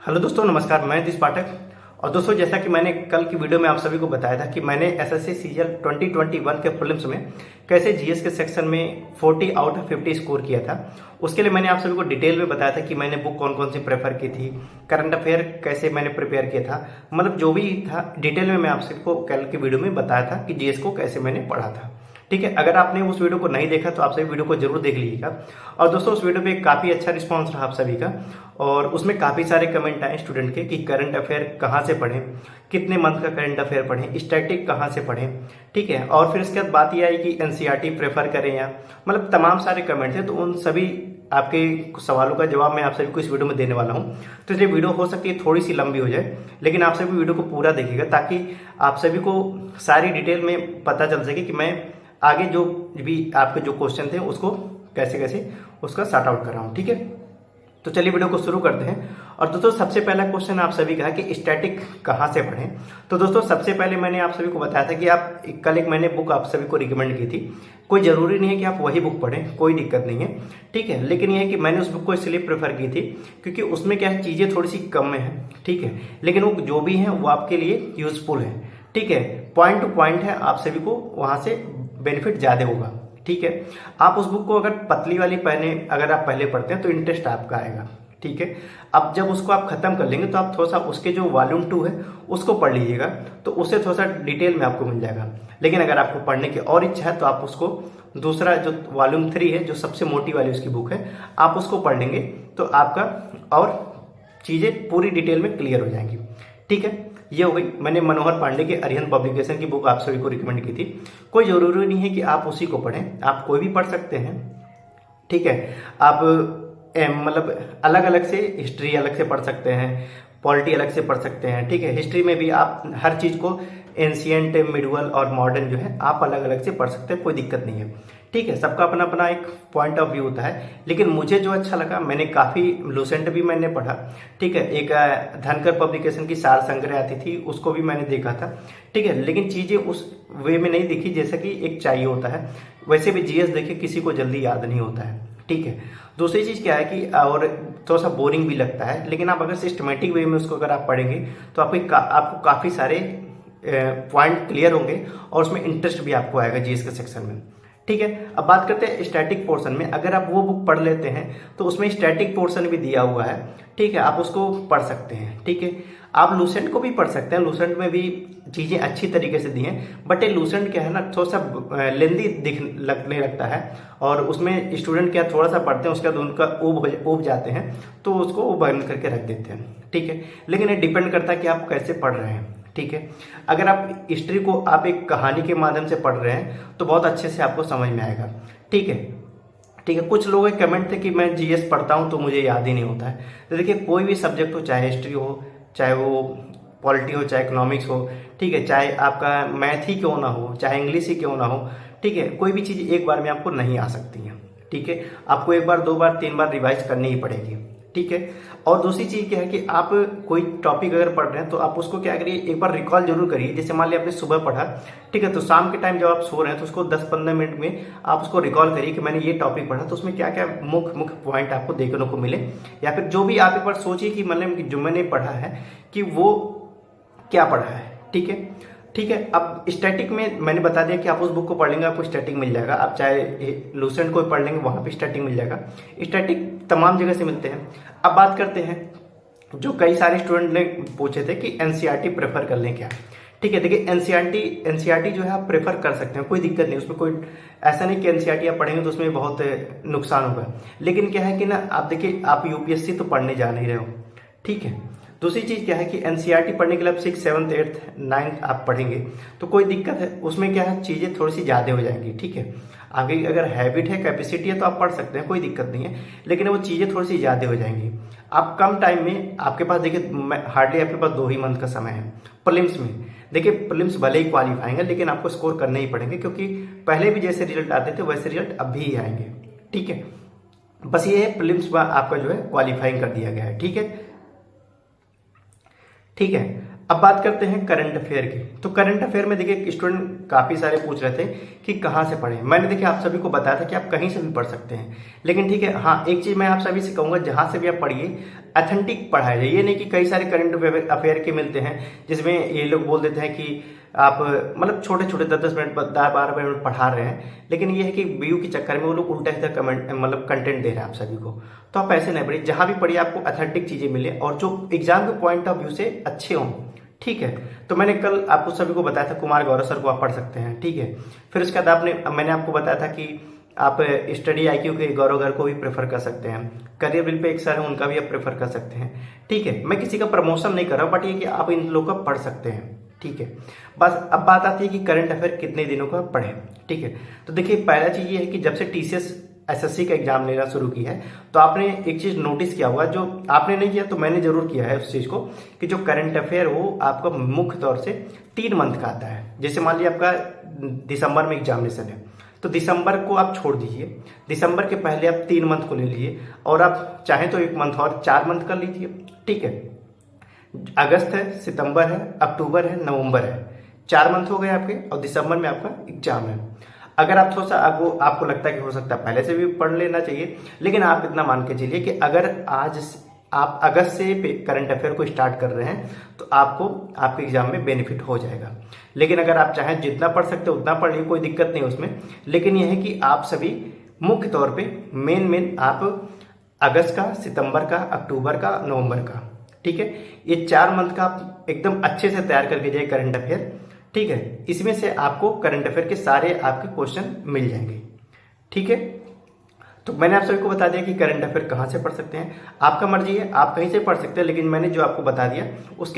Hello दोस्तों, नमस्कार। मैं दिस पाठक। और दोस्तों, जैसा कि मैंने कल की वीडियो में आप सभी को बताया था कि मैंने एसएससी सीजीएल 2021 के प्रीलिम्स में कैसे जीएस के सेक्शन में 40 आउट ऑफ 50 स्कोर किया था। उसके लिए मैंने आप सभी को डिटेल में बताया था कि मैंने बुक कौन कौन सी प्रेफर की थी, करंट अफेयर कैसे मैंने प्रिपेयर किया था, मतलब जो भी था डिटेल में मैं आप सबको कल की वीडियो में बताया था कि जीएस को कैसे मैंने पढ़ा था। ठीक है, अगर आपने उस वीडियो को नहीं देखा तो आप सभी वीडियो को जरूर देख लीजिएगा। और दोस्तों, उस वीडियो पे काफ़ी अच्छा रिस्पांस रहा आप सभी का, और उसमें काफ़ी सारे कमेंट आए स्टूडेंट के कि करंट अफेयर कहाँ से पढ़ें, कितने मंथ का करंट अफेयर पढ़ें, स्टैटिक कहाँ से पढ़ें। ठीक है, और फिर इसके बाद बात यह आई कि एनसीईआरटी प्रेफर करें या, मतलब तमाम सारे कमेंट थे। तो उन सभी आपके सवालों का जवाब मैं आप सभी को इस वीडियो में देने वाला हूं। तो ये वीडियो हो सकती है थोड़ी सी लंबी हो जाए, लेकिन आप सभी वीडियो को पूरा देखिएगा ताकि आप सभी को सारी डिटेल में पता चल सके कि मैं आगे जो भी आपके जो क्वेश्चन थे उसको कैसे कैसे उसका सॉर्ट आउट कर रहा हूँ। ठीक है, तो चलिए वीडियो को शुरू करते हैं। और दोस्तों, सबसे पहला क्वेश्चन आप सभी का है कि स्टैटिक कहाँ से पढ़ें। तो दोस्तों, सबसे पहले मैंने आप सभी को बताया था कि आप कल एक मैंने बुक आप सभी को रिकमेंड की थी। कोई जरूरी नहीं है कि आप वही बुक पढ़ें, कोई दिक्कत नहीं है। ठीक है, लेकिन यह है कि मैंने उस बुक को इसलिए प्रेफर की थी क्योंकि उसमें क्या है, चीज़ें थोड़ी सी कम में है। ठीक है, लेकिन वो जो भी है वो आपके लिए यूजफुल है। ठीक है, पॉइंट टू पॉइंट है, आप सभी को वहां से बेनिफिट ज्यादा होगा। ठीक है, आप उस बुक को अगर पतली वाली अगर आप पहले पढ़ते हैं तो इंटरेस्ट आपका आएगा। ठीक है, अब जब उसको आप खत्म कर लेंगे तो आप थोड़ा सा उसके जो वॉल्यूम 2 है उसको पढ़ लीजिएगा, तो उससे थोड़ा सा डिटेल में आपको मिल जाएगा। लेकिन अगर आपको पढ़ने की और इच्छा है तो आप उसको दूसरा जो वॉल्यूम 3 है, जो सबसे मोटी वाली उसकी बुक है, आप उसको पढ़ लेंगे तो आपका और चीजें पूरी डिटेल में क्लियर हो जाएंगी। ठीक है, ये हो गई। मैंने मनोहर पांडे के अरिहंत पब्लिकेशन की बुक आप सभी को रिकमेंड की थी। कोई जरूरी नहीं है कि आप उसी को पढ़ें, आप कोई भी पढ़ सकते हैं। ठीक है, आप मतलब अलग अलग से हिस्ट्री अलग से पढ़ सकते हैं, पॉलिटी अलग से पढ़ सकते हैं। ठीक है, हिस्ट्री में भी आप हर चीज को एंशियंट, मिडवल और मॉडर्न जो है आप अलग अलग से पढ़ सकते हैं, कोई दिक्कत नहीं है। ठीक है, सबका अपना अपना एक पॉइंट ऑफ व्यू होता है। लेकिन मुझे जो अच्छा लगा, मैंने काफी लूसेंट भी मैंने पढ़ा। ठीक है, एक धनकर पब्लिकेशन की सार संग्रह आती थी, उसको भी मैंने देखा था। ठीक है, लेकिन चीजें उस वे में नहीं दिखी जैसा कि एक चाहिए होता है। वैसे भी जीएस देखे किसी को जल्दी याद नहीं होता है। ठीक है, दूसरी चीज क्या है कि और थोड़ा सा बोरिंग भी लगता है, लेकिन आप अगर सिस्टमेटिक वे में उसको अगर आप पढ़ेंगे तो आपको काफी सारे पॉइंट क्लियर होंगे और उसमें इंटरेस्ट भी आपको आएगा जीएस के सेक्शन में। ठीक है, अब बात करते हैं स्टैटिक पोर्शन में। अगर आप वो बुक पढ़ लेते हैं तो उसमें स्टैटिक पोर्शन भी दिया हुआ है। ठीक है, आप उसको पढ़ सकते हैं। ठीक है, आप लूसेंट को भी पढ़ सकते हैं, लूसेंट में भी चीजें अच्छी तरीके से दी हैं। बट ये लूसेंट क्या है ना, थोड़ा सा लेंदी लगने लगता है, और उसमें स्टूडेंट क्या थोड़ा सा पढ़ते हैं उसके बाद उनका ऊब जाते हैं, तो उसको वो बंद करके रख देते हैं। ठीक है, लेकिन ये डिपेंड करता है कि आप कैसे पढ़ रहे हैं। ठीक है, अगर आप हिस्ट्री को आप एक कहानी के माध्यम से पढ़ रहे हैं तो बहुत अच्छे से आपको समझ में आएगा। ठीक है, ठीक है, कुछ लोगों के कमेंट थे कि मैं जीएस पढ़ता हूं तो मुझे याद ही नहीं होता है। तो देखिए, कोई भी सब्जेक्ट हो, चाहे हिस्ट्री हो, चाहे वो पॉलिटी हो, चाहे इकोनॉमिक्स हो, ठीक है, चाहे आपका मैथ ही क्यों ना हो, चाहे इंग्लिश ही क्यों ना हो, ठीक है, कोई भी चीज एक बार में आपको नहीं आ सकती है। ठीक है, आपको एक बार, दो बार, तीन बार रिवाइज करनी ही पड़ेगी। ठीक है, और दूसरी चीज क्या है कि आप कोई टॉपिक अगर पढ़ रहे हैं तो आप उसको क्या करिए, एक बार रिकॉल जरूर करिए। जैसे मान लिया आपने सुबह पढ़ा, ठीक है, तो शाम के टाइम जब आप सो रहे हैं तो उसको 10-15 मिनट में आप उसको रिकॉल करिए कि मैंने ये टॉपिक पढ़ा, तो उसमें क्या क्या मुख्य मुख्य पॉइंट आपको देखने को मिले। या फिर जो भी आप एक बार सोचिए कि मतलब जो मैंने पढ़ा है कि वो क्या पढ़ा है। ठीक है, ठीक है, अब स्टैटिक में मैंने बता दिया कि आप उस बुक को पढ़ लेंगे आपको स्टैटिक मिल जाएगा। आप चाहे लूसेंट को पढ़ लेंगे, वहां पे स्टैटिक मिल जाएगा। स्टैटिक तमाम जगह से मिलते हैं। अब बात करते हैं, जो कई सारे स्टूडेंट ने पूछे थे कि एनसीईआरटी प्रेफर कर लें क्या। ठीक है, देखिए, एनसीईआरटी जो है आप प्रेफर कर सकते हैं, कोई दिक्कत नहीं उसमें। कोई ऐसा नहीं कि एनसीईआरटी आप पढ़ेंगे तो उसमें बहुत नुकसान होगा। लेकिन क्या है कि ना, आप देखिए, आप यूपीएससी तो पढ़ने जा नहीं रहे हो। ठीक है, दूसरी चीज क्या है कि एनसीईआरटी पढ़ने के लिए आप 6, 7, 8, 9 आप पढ़ेंगे तो कोई दिक्कत है, उसमें क्या है, चीजें थोड़ी सी ज्यादा हो जाएंगी। ठीक है, आपकी अगर हैबिट है, कैपेसिटी है तो आप पढ़ सकते हैं, कोई दिक्कत नहीं है। लेकिन वो चीजें थोड़ी सी ज्यादा हो जाएंगी। आप कम टाइम में, आपके पास देखिए हार्डली आपके पास 2 ही मंथ का समय है प्रीलिम्स में। देखिए, प्रीलिम्स भले ही क्वालिफाइंग है लेकिन आपको स्कोर करने ही पड़ेंगे, क्योंकि पहले भी जैसे रिजल्ट आते थे वैसे रिजल्ट अब भी आएंगे। ठीक है, बस ये है, प्रीलिम्स आपका जो है क्वालिफाइंग कर दिया गया है। ठीक है, ठीक है, अब बात करते हैं करंट अफेयर की। तो करंट अफेयर में देखिए स्टूडेंट काफी सारे पूछ रहे थे कि कहाँ से पढ़ें। मैंने देखिए आप सभी को बताया था कि आप कहीं से भी पढ़ सकते हैं, लेकिन ठीक है, हाँ एक चीज मैं आप सभी से कहूंगा, जहां से भी आप पढ़िए ऑथेंटिक पढ़ाया जाए। ये नहीं कि कई सारे करंट अफेयर के मिलते हैं जिसमें ये लोग बोल देते हैं कि आप मतलब छोटे छोटे 10-10 मिनट 12 मिनट पढ़ा रहे हैं, लेकिन ये है कि व्यू के चक्कर में वो लोग उल्टा सीधा कमेंट मतलब कंटेंट दे रहे हैं आप सभी को। तो आप ऐसे नहीं पढ़िए, जहां भी पढ़िए आपको ऑथेंटिक चीजें मिले और जो एग्जाम के पॉइंट ऑफ व्यू से अच्छे हों। ठीक है, तो मैंने कल आपको सभी को बताया था कुमार गौरव सर को आप पढ़ सकते हैं। ठीक है, फिर उसके बाद मैंने आपको बताया था कि आप स्टडी IQ के गौरव घर को भी प्रेफर कर सकते हैं। करियर बिल पे एक सर है, उनका भी आप प्रेफर कर सकते हैं। ठीक है, मैं किसी का प्रमोशन नहीं कर रहा हूं, बट ये कि आप इन लोगों का पढ़ सकते हैं। ठीक है, बस अब बात आती है कि करंट अफेयर कितने दिनों का पढ़े। ठीक है, तो देखिए पहला चीज ये है कि जब से TCS SSC का एग्जाम लेना शुरू किया है तो आपने एक चीज नोटिस किया होगा, जो आपने नहीं किया तो मैंने जरूर किया है उस चीज को, कि जो करंट अफेयर वो आपका मुख्य तौर से 3 मंथ का आता है। जैसे मान लीजिए आपका दिसंबर में एग्जामिनेशन है, तो दिसंबर को आप छोड़ दीजिए, दिसंबर के पहले आप 3 मंथ को ले लीजिए, और आप चाहें तो 1 मंथ और 4 मंथ कर लीजिए। ठीक है, अगस्त है, सितंबर है, अक्टूबर है, नवंबर है, 4 मंथ हो गए आपके, और दिसंबर में आपका एग्जाम है। अगर आप थोड़ा सा आपको लगता है कि हो सकता है पहले से भी पढ़ लेना चाहिए, लेकिन आप इतना मान के चलिए कि अगर आज आप अगस्त से करंट अफेयर को स्टार्ट कर रहे हैं तो आपको आपके एग्जाम में बेनिफिट हो जाएगा। लेकिन अगर आप चाहें जितना पढ़ सकते हो उतना पढ़ लीजिए, कोई दिक्कत नहीं उसमें। लेकिन यह है कि आप सभी मुख्य तौर पे मेन आप अगस्त का, सितंबर का, अक्टूबर का, नवंबर का, ठीक है, ये 4 मंथ का आप एकदम अच्छे से तैयार करके जाइए करंट अफेयर। ठीक है, इसमें से आपको करंट अफेयर के सारे आपके क्वेश्चन मिल जाएंगे। ठीक है, तो मैंने आप सभी को बता दिया कि करंट अफेयर कहाँ से पढ़ सकते हैं। आपका मर्जी है, आप कहीं से पढ़ सकते हैं, लेकिन मैंने जो आपको बता दिया उस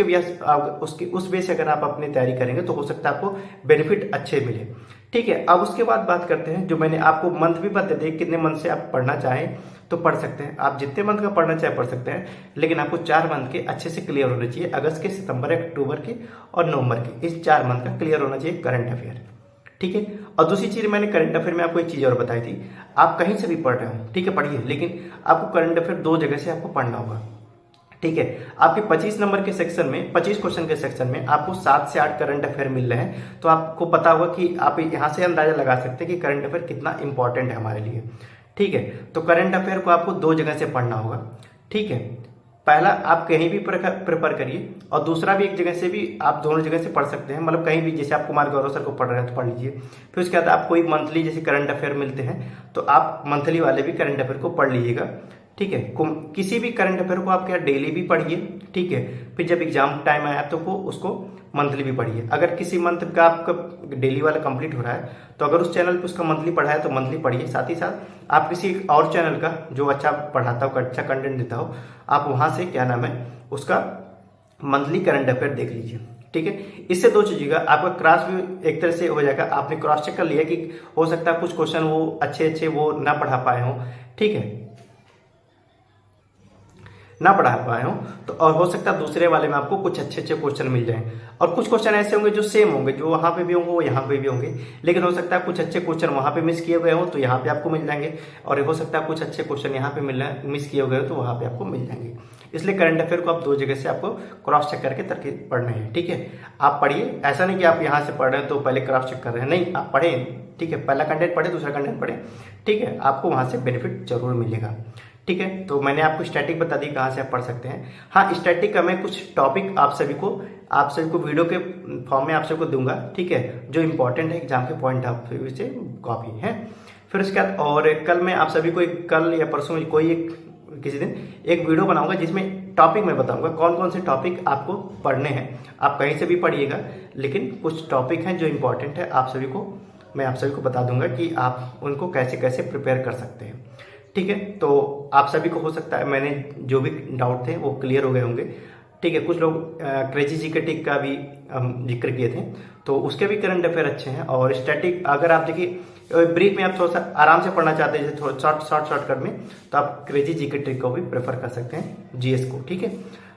बेस से अगर आप अपनी तैयारी करेंगे तो हो सकता है आपको बेनिफिट अच्छे मिले। ठीक है, अब उसके बाद बात करते हैं, जो मैंने आपको मंथ भी बता दिए, कितने मंथ से आप पढ़ना चाहें तो पढ़ सकते हैं। आप जितने मंथ का पढ़ना चाहे पढ़ सकते हैं, लेकिन आपको 4 मंथ के अच्छे से क्लियर होने चाहिए। अगस्त के, सितंबर, अक्टूबर के और नवंबर के, इस 4 मंथ का क्लियर होना चाहिए करंट अफेयर। ठीक है, और दूसरी चीज मैंने करंट अफेयर में आपको एक चीज और बताई थी, आप कहीं से भी पढ़ रहे हो, ठीक है, पढ़िए, लेकिन आपको करंट अफेयर 2 जगह से आपको पढ़ना होगा। ठीक है, आपके 25 नंबर के सेक्शन में, 25 क्वेश्चन के सेक्शन में आपको 7 से 8 करंट अफेयर मिल रहे हैं, तो आपको पता होगा कि आप यहां से अंदाजा लगा सकते हैं कि करंट अफेयर कितना इंपॉर्टेंट है हमारे लिए। ठीक है, तो करंट अफेयर को आपको 2 जगह से पढ़ना होगा। ठीक है, पहला आप कहीं भी प्रिपेयर करिए, और दूसरा भी एक जगह से भी आप दोनों जगह से पढ़ सकते हैं, मतलब कहीं भी, जैसे आप कुमार गौरव सर को पढ़ रहे हैं तो पढ़ लीजिए। फिर उसके बाद आप कोई मंथली जैसे करंट अफेयर मिलते हैं तो आप मंथली वाले भी करंट अफेयर को पढ़ लीजिएगा। ठीक है, किसी भी करंट अफेयर को आप क्या डेली भी पढ़िए। ठीक है, फिर जब एग्जाम टाइम आया तो उसको मंथली भी पढ़िए। अगर किसी मंथ का आपका डेली वाला कंप्लीट हो रहा है तो अगर उस चैनल पे उसका मंथली पढ़ा है तो मंथली पढ़िए। साथ ही साथ आप किसी और चैनल का जो अच्छा पढ़ाता हो, अच्छा कंटेंट देता हो, आप वहां से क्या नाम है उसका मंथली करंट अफेयर देख लीजिए। ठीक है, इससे 2 चीजें, आपका क्रॉस भी एक तरह से हो जाएगा। आपने क्रॉस चेक कर लिया कि हो सकता है कुछ क्वेश्चन वो अच्छे वो ना पढ़ा पाए हो, ठीक है, ना पढ़ा पाए हो, तो और हो सकता है दूसरे वाले में आपको कुछ अच्छे क्वेश्चन मिल जाएं। और कुछ क्वेश्चन ऐसे होंगे जो सेम होंगे, जो वहां पे भी होंगे वो यहाँ पे भी होंगे, लेकिन हो सकता है कुछ अच्छे क्वेश्चन वहां पे मिस किए गए हो तो यहाँ पे आपको मिल जाएंगे, और हो सकता है कुछ अच्छे क्वेश्चन यहाँ पे मिस किए गए हो तो वहां पे आपको मिल जाएंगे। इसलिए करंट अफेयर को आप 2 जगह से आपको क्रॉस चेक करके तरह पढ़ना है। ठीक है, आप पढ़िए, ऐसा नहीं कि आप यहाँ से पढ़ रहे हैं तो पहले क्रॉस चेक कर रहे हैं, नहीं, आप पढ़ें। ठीक है, पहला कंटेंट पढ़े, दूसरा कंटेंट पढ़े। ठीक है, आपको वहां से बेनिफिट जरूर मिलेगा। ठीक है, तो मैंने आपको स्टैटिक बता दी कहाँ से आप पढ़ सकते हैं। हाँ, स्टैटिक का मैं कुछ टॉपिक आप सभी को वीडियो के फॉर्म में आप सबको दूंगा। ठीक है, जो इंपॉर्टेंट है एग्जाम के पॉइंट ऑफ व्यू से कॉपी है। फिर उसके बाद और कल मैं आप सभी को कल या परसों में किसी दिन एक वीडियो बनाऊंगा जिसमें टॉपिक मैं बताऊंगा कौन कौन से टॉपिक आपको पढ़ने हैं। आप कहीं से भी पढ़िएगा, लेकिन कुछ टॉपिक हैं जो इंपॉर्टेंट है, मैं आप सभी को बता दूंगा कि आप उनको कैसे कैसे प्रिपेयर कर सकते हैं। ठीक है, तो आप सभी को हो सकता है मैंने जो भी डाउट थे वो क्लियर हो गए होंगे। ठीक है, कुछ लोग क्रेजी जीकेटिक का भी जिक्र किए थे, तो उसके भी करंट अफेयर अच्छे हैं। और स्टैटिक अगर आप देखिए ब्रीफ में आप थोड़ा सा आराम से पढ़ना चाहते हैं, जैसे थोड़ा शॉर्टकट में, तो आप क्रेजी जीकेटिक को भी प्रेफर कर सकते हैं, जीएस को। ठीक है,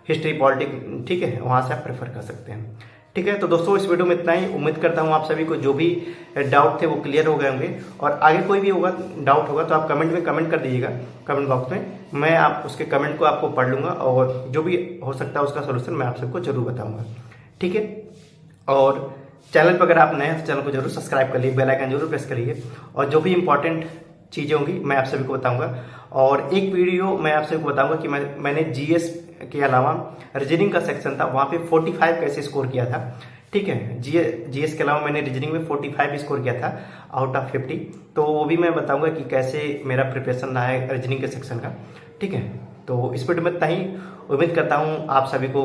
हिस्ट्री, पॉलिटिक्स, ठीक है, वहां से आप प्रेफर कर सकते हैं। ठीक है, तो दोस्तों इस वीडियो में इतना ही। उम्मीद करता हूँ आप सभी को जो भी डाउट थे वो क्लियर हो गए होंगे, और आगे कोई भी डाउट होगा तो आप कमेंट में कमेंट कर दीजिएगा, कमेंट बॉक्स में। मैं आप उसके कमेंट को आपको पढ़ लूंगा, और जो भी हो सकता है उसका सोल्यूशन मैं आप सबको जरूर बताऊंगा। ठीक है। और चैनल पर अगर आप नए हैं तो चैनल को जरूर सब्सक्राइब कर लीजिए, बेल आइकन जरूर प्रेस करिए, और जो भी इंपॉर्टेंट चीज़ें होंगी मैं आप सभी को बताऊंगा। और एक वीडियो मैं आप सभी को बताऊंगा कि मैंने जीएस के अलावा रीजनिंग का सेक्शन था, वहाँ पे 45 कैसे स्कोर किया था। ठीक है, जीएस के अलावा मैंने रीजनिंग में 45 स्कोर किया था आउट ऑफ 50, तो वो भी मैं बताऊंगा कि कैसे मेरा प्रिपरेशन रहा है रीजनिंग के सेक्शन का। ठीक है, तो इस वीडियो में इतना ही। उम्मीद करता हूँ आप सभी को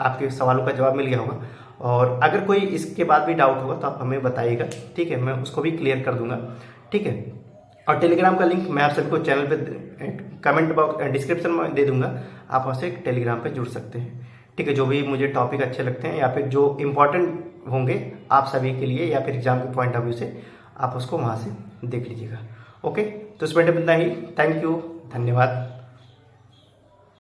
आपके सवालों का जवाब मिल गया होगा, और अगर कोई इसके बाद भी डाउट होगा तो आप हमें बताइएगा। ठीक है, मैं उसको भी क्लियर कर दूंगा। ठीक है, और टेलीग्राम का लिंक मैं आप सभी को चैनल पे कमेंट बॉक्स डिस्क्रिप्शन में दे दूंगा, आप वहाँ से टेलीग्राम पे जुड़ सकते हैं। ठीक है, जो भी मुझे टॉपिक अच्छे लगते हैं या फिर जो इम्पोर्टेंट होंगे आप सभी के लिए या फिर एग्जाम के पॉइंट ऑफ व्यू से, आप उसको वहाँ से देख लीजिएगा। ओके, तो इस वीडियो में इतना ही। थैंक यू, धन्यवाद।